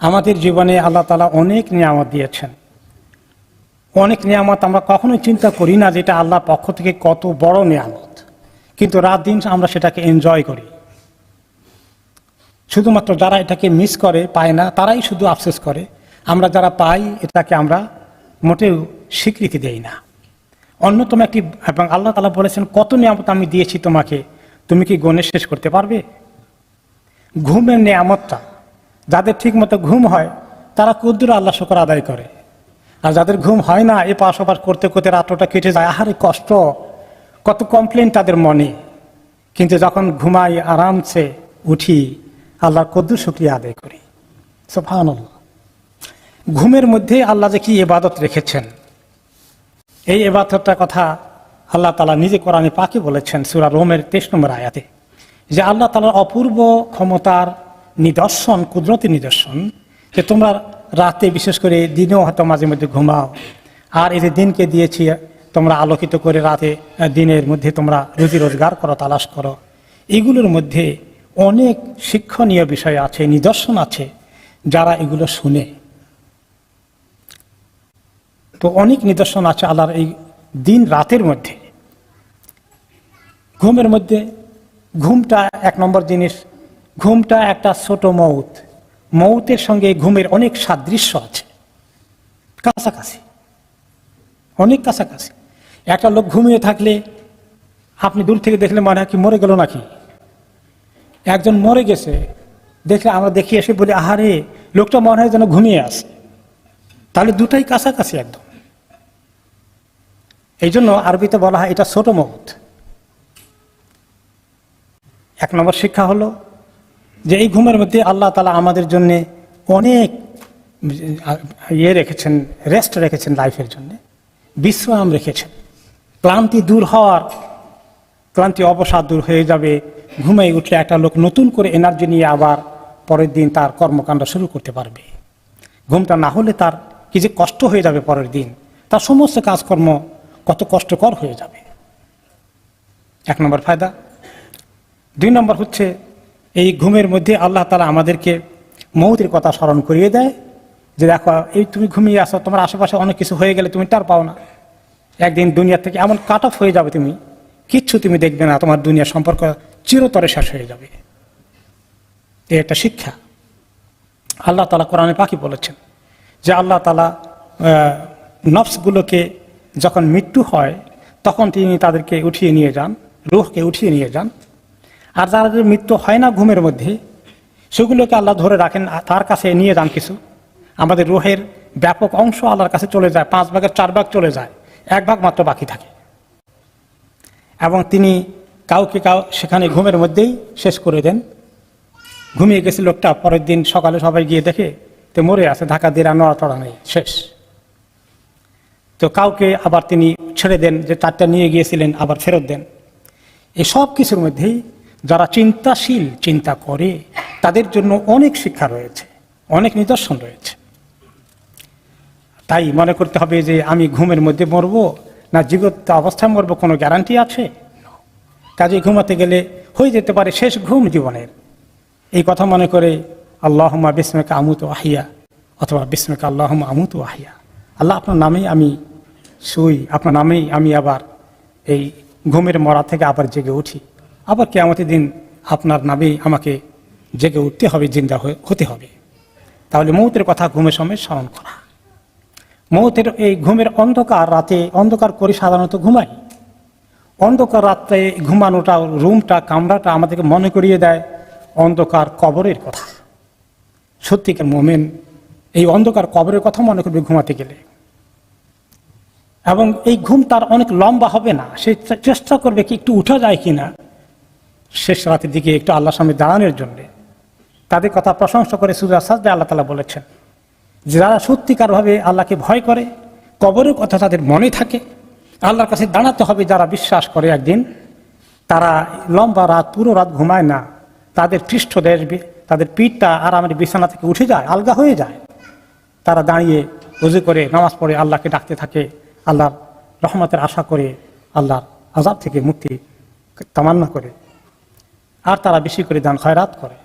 আমাদের জীবনে আল্লাহ তাআলা অনেক নিয়ামত দিয়েছেন। অনেক নিয়ামত আমরা কখনোই চিন্তা করি না যেটা আল্লাহর পক্ষ থেকে কত বড় নিয়ামত, কিন্তু রাত দিন আমরা সেটাকে এনজয় করি। শুধুমাত্র যারা এটাকে মিস করে, পায় না, তারাই শুধু আফসোস করে। আমরা যারা পাই এটাকে আমরা মোটেও স্বীকৃতি দেই না। অন্যতম একটি, এবং আল্লাহ তাআলা বলেছেন কত নিয়ামত আমি দিয়েছি তোমাকে, তুমি কি গণে শেষ করতে পারবে? ঘুমের নিয়ামতটা, যাদের ঠিক মতো ঘুম হয় তারা কুদ্দুর আল্লাহ শুকর আদায় করে, আর যাদের ঘুম হয় না এ পাশ ওপাশ করতে করতে রাতটা কেটে যায়, আহারে কষ্ট, কত কমপ্লেন তাদের মনে। কিন্তু যখন ঘুমাই আরামসে উঠি আল্লাহর কুদ্দুর শুকরিয়া আদায় করি। সুবহানাল্লাহ। ঘুমের মধ্যে আল্লাহ যে কি ইবাদত রেখেছেন, এই ইবাদতটার কথা আল্লাহ তাআলা নিজে কোরআনে পাকে বলেছেন সূরা রোমের 23 নম্বর আয়াতে, যে আল্লাহ তাআলার অপূর্ব ক্ষমতার নিদর্শন, কুদরতি নিদর্শন, যে তোমরা রাতে বিশেষ করে দিনেও হয়তো মাঝে মধ্যে ঘুমাও, আর এই যে দিনকে দিয়েছি তোমরা আলোকিত করে রাতে দিনের মধ্যে তোমরা রুজি রোজগার করো, তালাশ করো। এগুলোর মধ্যে অনেক শিক্ষণীয় বিষয় আছে, নিদর্শন আছে যারা এগুলো শুনে। তো অনেক নিদর্শন আছে আল্লাহর এই দিন রাতের মধ্যে। ঘুমের মধ্যে ঘুমটা এক নম্বর জিনিস। ঘুমটা একটা ছোট মৌত, মৌতের সঙ্গে ঘুমের অনেক সাদৃশ্য আছে, কাছাকাছি, অনেক কাছাকাছি। একটা লোক ঘুমিয়ে থাকলে আপনি দূর থেকে দেখলে মনে হয় কি মরে গেল নাকি। একজন মরে গেছে দেখলে আমরা দেখি এসে বলি আহারে লোকটা মনে হয় যেন ঘুমিয়ে আছে। তাহলে দুটাই কাছাকাছি একদম। এই জন্য আরবিতে বলা হয় এটা ছোট মৌত। এক নম্বর শিক্ষা হলো যে এই ঘুমের মধ্যে আল্লাহ তাআলা আমাদের জন্য অনেক রেখেছেন, রেস্ট রেখেছেন, লাইফের জন্য বিশ্রাম রেখেছেন। ক্লান্তি দূর হওয়ার, ক্লান্তি অবসাদ দূর হয়ে যাবে। ঘুমিয়ে উঠলে একটা লোক নতুন করে এনার্জি নিয়ে আবার পরের দিন তার কর্মকাণ্ড শুরু করতে পারবে। ঘুমটা না হলে তার কি যে কষ্ট হয়ে যাবে, পরের দিন তার সমস্ত কাজকর্ম কত কষ্টকর হয়ে যাবে। এক নম্বর ফায়দা। দুই নম্বর হচ্ছে এই ঘুমের মধ্যে আল্লাহ তাআলা আমাদেরকে মৌতের কথা স্মরণ করিয়ে দেয়, যে দেখো এই তুমি ঘুমিয়ে আসো, তোমার আশেপাশে অনেক কিছু হয়ে গেলে তুমি টার পাও না। একদিন দুনিয়া থেকে এমন কাট অফ হয়ে যাবে, তুমি কিচ্ছু তুমি দেখবে না, তোমার দুনিয়ার সম্পর্ক চিরতরে শেষ হয়ে যাবে। এই একটা শিক্ষা আল্লাহ তাআলা কোরআনে পাকি বলেছেন, যে আল্লাহ তাআলা নফসগুলোকে যখন মৃত্যু হয় তখন তিনি তাদেরকে উঠিয়ে নিয়ে যান, রূহকে উঠিয়ে নিয়ে যান। আর যাদের মৃত্যু হয় না ঘুমের মধ্যে, সেগুলোকে আল্লাহ ধরে রাখেন, তার কাছে নিয়ে যান কিছু। আমাদের রূহের ব্যাপক অংশ আল্লাহর কাছে চলে যায়, 5 ভাগের 4 ভাগ চলে যায়, 1 ভাগ মাত্র বাকি থাকে। এবং তিনি কাউকে সেখানে ঘুমের মধ্যেই শেষ করে দেন। ঘুমিয়ে গেছে লোকটা, পরের দিন সকালে সবাই গিয়ে দেখে তো মরে আছে, ঢাকা দিয়ে নড়াচড়া নেই, শেষ। তো কাউকে আবার তিনি ছেড়ে দেন, যে তারটা নিয়ে গিয়েছিলেন আবার ফেরত দেন। এই সব কিছুর মধ্যেই যারা চিন্তাশীল, চিন্তা করে, তাদের জন্য অনেক শিক্ষা রয়েছে, অনেক নিদর্শন রয়েছে। তাই মনে করতে হবে যে আমি ঘুমের মধ্যে মরবো না জীবিত অবস্থায় মরবো, কোনো গ্যারান্টি আছে? কাজে ঘুমাতে গেলে হয়ে যেতে পারে শেষ ঘুম জীবনের। এই কথা মনে করে আল্লাহুম্মা বিসমিকা আমুতু আহিয়া, অথবা বিসমিকা আল্লাহুম্মা আমুতু আহিয়া, আল্লাহ আপনার নামেই আমি শুই, আপনার নামেই আমি আবার এই ঘুমের মরা থেকে আবার জেগে উঠি, আবার কিয়ামতের দিন আপনার নামেই আমাকে জেগে উঠতে হবে, জিন্দা হতে হবে। তাহলে মৌতের কথা ঘুমের সময় স্মরণ করা। মৌতের এই ঘুমের অন্ধকার রাতে, অন্ধকার করে সাধারণত ঘুমাই, অন্ধকার রাত্রে ঘুমানোটা, রুমটা, কামরাটা আমাদেরকে মনে করিয়ে দেয় অন্ধকার কবরের কথা। সত্যিকার মুমিন এই অন্ধকার কবরের কথা মনে করবে ঘুমাতে গেলে। এবং এই ঘুম তার অনেক লম্বা হবে না, সে চেষ্টা করবে কি একটু উঠা যায় কিনা শেষ রাতের দিকে একটু আল্লাহর সামনে দাঁড়ানোর জন্য। তাদের কথা প্রশংসা করে সূরা সাজদায় আল্লাহ তাআলা বলেছেন, যারা সত্যিকারভাবে আল্লাহকে ভয় করে, কবরের কথা তাদের মনে থাকে, আল্লাহর কাছে দাঁড়াতে হবে, যারা বিশ্বাস করে একদিন, তারা লম্বা রাত, পুরো রাত ঘুমায় না, তাদের পৃষ্ঠদেশ, তাদের পিঠটা আরামের বিছানা থেকে উঠে যায়, আলগা হয়ে যায়। তারা দাঁড়িয়ে ওযু করে নামাজ পড়ে আল্লাহকে ডাকতে থাকে, আল্লাহর রহমতের আশা করে, আল্লাহর আযাব থেকে মুক্তি তামান্না করে। আর তারা বেশি করে দান খয়রাত করে।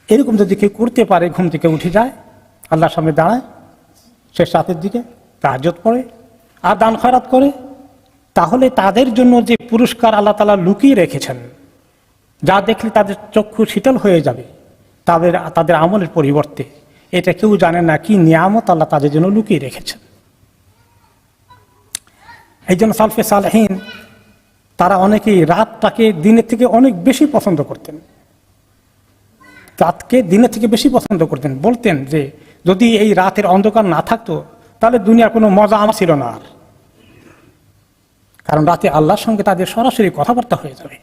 এরকম যদি কেউ করতে পারে, ঘুম থেকে উঠে যায়, আল্লাহর সামনে দাঁড়ায় শেষ রাতের দিকে, তাহাজ্জুদ পড়ে আর দান খয়রাত করে, তাহলে তাদের জন্য যে পুরস্কার আল্লাহ তাআলা লুকিয়ে রেখেছেন, যা দেখলে তাদের চক্ষু শীতল হয়ে যাবে তাদের আমলের পরিবর্তে, এটা কেউ জানে না কি নিয়ামত আল্লাহ তাদের জন্য লুকিয়ে রেখেছেন। এই জন্য সালফে সালেহীন তারা অনেকেই রাতটাকে দিনের থেকে অনেক বেশি পছন্দ করতেন, রাতকে দিনের থেকে বেশি পছন্দ করতেন। বলতেন যে যদি এই রাতের অন্ধকার না থাকতো তাহলে দুনিয়ার কোনো মজা আমার ছিল না আর, কারণ রাতে আল্লাহর সঙ্গে তাদের সরাসরি কথাবার্তা হয়ে যাবে,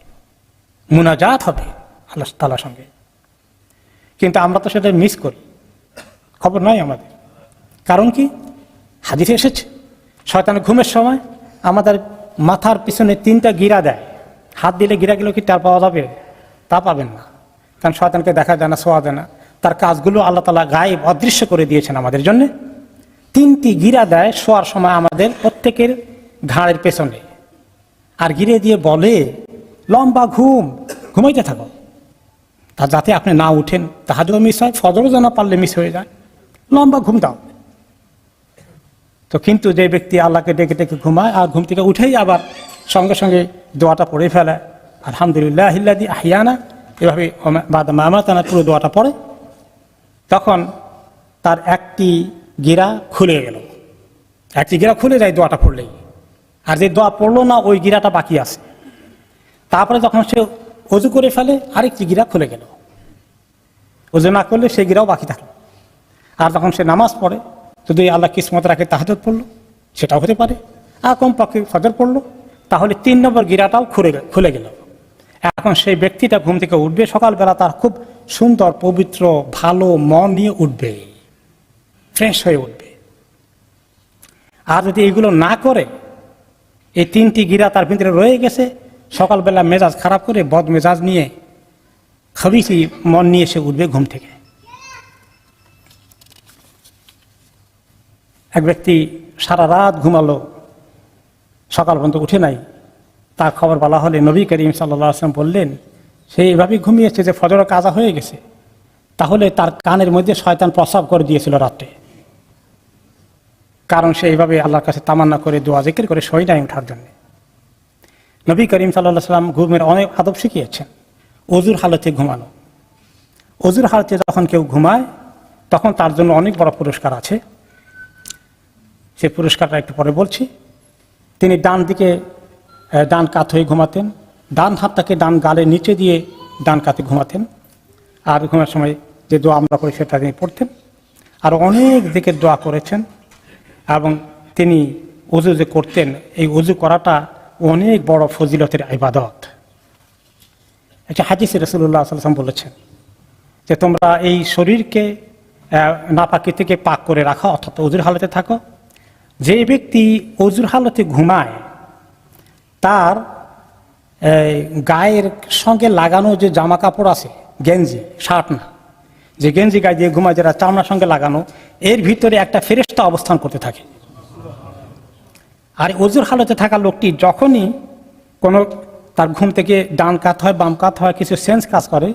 মুনাজাত হবে আল্লাহ তাআলার সঙ্গে। কিন্তু আমরা তো সেটা মিস করি, খবর নয় আমাদের। কারণ কি? হাদিসে এসেছে শয়তান ঘুমের সময় আমাদের মাথার পিছনে 3টা গিরা দেয়, হাত দিলে গিরাগুলো কি টের পাওয়া যাবে? তা পাবেন না, কারণ শয়তানকে দেখা যায় না, ছোঁয়া যায় না, তার কাজগুলো আল্লাহ তাআলা গায়েব অদৃশ্য করে দিয়েছেন আমাদের জন্য। 3টি গিরা দেয় শোয়ার সময় আমাদের প্রত্যেকের ঘাড়ের পেছনে, আর গিরে দিয়ে বলে লম্বা ঘুমাইতে থাকো, তা যাতে আপনি না উঠেন, তাহাজ্জুদ মিস হয়, ফজরও যেন পারলে মিস হয়ে যায়, লম্বা ঘুম দাও। তো কিন্তু যে ব্যক্তি আল্লাহকে ডেকে ডেকে ঘুমায় আর ঘুম থেকে উঠেই আবার সঙ্গে সঙ্গে দোয়াটা পড়ে ফেলে, আলহামদুলিল্লাহিল্লাযী আহইয়ানা, এভাবে বাদা মা আমাতানা পুরো দোয়াটা পড়ে, তখন তার একটি গিরা খুলে গেল, একটি গিরা খুলে যায় দোয়াটা পড়লেই, আর যে দোয়া পড়লো না ওই গিরাটা বাকি আছে। তারপরে যখন সে ওযু করে ফেলে আরেকটি গিরা খুলে গেল, ওযু না করলে সেই গিরাও বাকি থাকলো। আর যখন সে নামাজ পড়ে, যদি আল্লাহ কিসমত রাখে তাহাজ্জুদ পড়লো, সেটাও হতে পারে, আর কমপক্ষে ফজর পড়লো, তাহলে 3 নম্বর গিরাটাও খুলে গেল। এখন সেই ব্যক্তিটা ঘুম থেকে উঠবে, সকালবেলা তার খুব সুন্দর পবিত্র ভালো মন নিয়ে উঠবে, ফ্রেশ হয়ে উঠবে। আর যদি এগুলো না করে, এই 3টি গিরা তার ভিতরে রয়ে গেছে, সকালবেলা মেজাজ খারাপ করে বদ মেজাজ নিয়ে খাবিসি মন নিয়ে সে উঠবে ঘুম থেকে। এক ব্যক্তি সারা রাত ঘুমালো, সকাল পর্যন্ত উঠে নাই, তার খবর বলা হলে নবী করিম সাল্লাল্লাহু আলাইহি ওয়াসাল্লাম বললেন সে এইভাবেই ঘুমিয়েছে যে ফজরের কাজা হয়ে গেছে, তাহলে তার কানের মধ্যে শয়তান প্রস্রাব করে দিয়েছিল রাতে, কারণ সে এইভাবে আল্লাহর কাছে তামান্না করে দোয়া জিকির করে শোয় নাই ওঠার জন্য। নবী করিম সাল্লাল্লাহু আলাইহি ওয়াসাল্লাম ঘুমের অনেক আদব শিখিয়েছেন। অজুর হালতে ঘুমানো, অজুর হালতে যখন কেউ ঘুমায় তখন তার জন্য অনেক বড় পুরস্কার আছে, সে পুরস্কারটা একটু পরে বলছি। তিনি ডান কাত হয়ে ঘুমাতেন, ডান হাতটাকে ডান গালের নিচে দিয়ে ডান কাতে ঘুমাতেন, আর ঘুমার সময় যে দোয়া আমরা করি সেটা তিনি পড়তেন। আর অনেক দিকে দোয়া করেছেন, এবং তিনি ওযু যে করতেন, এই ওযু করাটা অনেক বড় ফজিলতের ইবাদত। একটা হাদিসে রাসূলুল্লাহ সাল্লাল্লাহু আলাইহি ওয়াসাল্লাম বলেছেন যে তোমরা এই শরীরকে নাপাকি থেকে পাক করে রাখো, অর্থাৎ ওযুর হালতে থাকো। যে ব্যক্তি ওযুর হালতে ঘুমায় তার গায়ের সঙ্গে লাগানো যে জামা কাপড় আছে, গেঞ্জি, শার্ট না, যে গেঞ্জি গায়ে দিয়ে ঘুমায় যেটা চামড়ার সঙ্গে লাগানো, এর ভিতরে একটা ফেরেশতা অবস্থান করতে থাকে। আর ওযুর হালতে থাকা লোকটি যখনই কোনো তার ঘুম থেকে ডান কাত হয় বাম কাত হয়, কিছু সেন্স কাজ করে,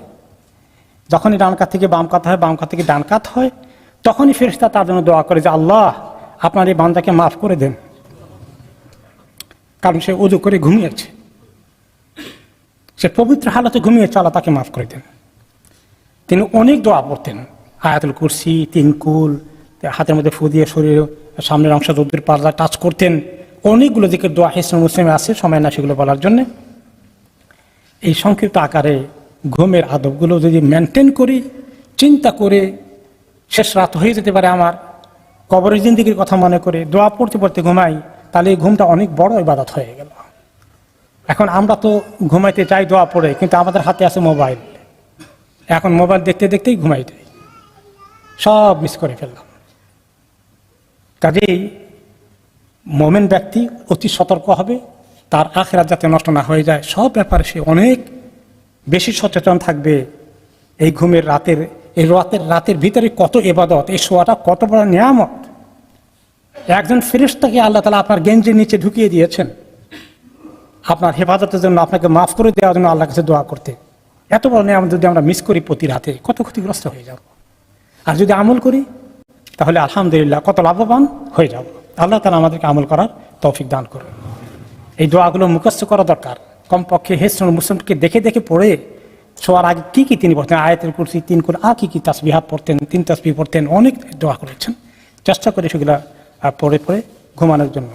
যখনই ডান কাত থেকে বাম কাত হয় বাম কাত থেকে ডান কাত হয়, তখনই ফেরেশতা তার জন্য দোয়া করে যে আল্লাহ আপনার এই বান্দাকে মাফ করে দেন, কারণ সে ওযু করে ঘুমিয়েছে, সে পবিত্র হালতে ঘুমিয়েছে, আল্লাহ তাকে মাফ করে দেন। তিনি অনেক দোয়া পড়তেন, আয়াতুল কুরসি, 3 কুল, হাতের মধ্যে ফু দিয়ে শরীরের সামনের অংশ যদ্দুর পাল্লা টাচ করতেন, অনেকগুলো দিকে দোয়া হিসেবে মুসলিমে আছে, সময় না সেগুলো বলার জন্যে। এই সংক্ষিপ্ত আকারে ঘুমের আদবগুলো যদি মেনটেন করি, চিন্তা করে, শেষ রাত হয়ে যেতে পারে আমার, কবরের জিন্দেগির কথা মনে করে দোয়া পড়তে পড়তে ঘুমাই, তাহলে এই ঘুমটা অনেক বড় ইবাদত হয়ে গেল। এখন আমরা তো ঘুমাইতে চাই দোয়া পড়ে, কিন্তু আমাদের হাতে আছে মোবাইল, এখন মোবাইল দেখতে দেখতেই ঘুমাই যাই, সব মিস করে ফেললাম। কাজেই মুমিন ব্যক্তি অতি সতর্ক হবে, তার আখিরাত যাতে নষ্ট না হয়ে যায়, সব ব্যাপারে সে অনেক বেশি সচেতন থাকবে। এই ঘুমের রাতের ভিতরে কত ইবাদত, এই শোয়াটা কত বড় নিয়ামত। একজন ফেরেশতাকে আল্লাহ তাআলা আপনার গেঞ্জির নিচে ঢুকিয়ে দিয়েছেন আপনার হেফাজতের জন্য, আপনাকে মাফ করে দেওয়ার জন্য আল্লাহর কাছে দোয়া করতে। এত বড় নিয়ামত যদি আমরা মিস করি প্রতি রাতে, কত ক্ষতিগ্রস্ত হয়ে যাব। আর যদি আমল করি তাহলে আলহামদুলিল্লাহ কত লাভবান হয়ে যাব। আল্লাহ তাআলা আমাদেরকে আমল করার তৌফিক দান করুন। এই দোয়াগুলো মুখস্থ করা দরকার। কমপক্ষে হিসনুল মুসলিমকে দেখে দেখে পড়ে শোয়ার আগে কি তিনি পড়তেন, আয়াতুল কুরসি 3 করে আর কি তাসবিহাত পড়তেন, 3 তাসবিহ পড়তেন, অনেক দোয়া করেছেন। চেষ্টা করে সেগুলা পড়ে পড়ে ঘুমানোর জন্য।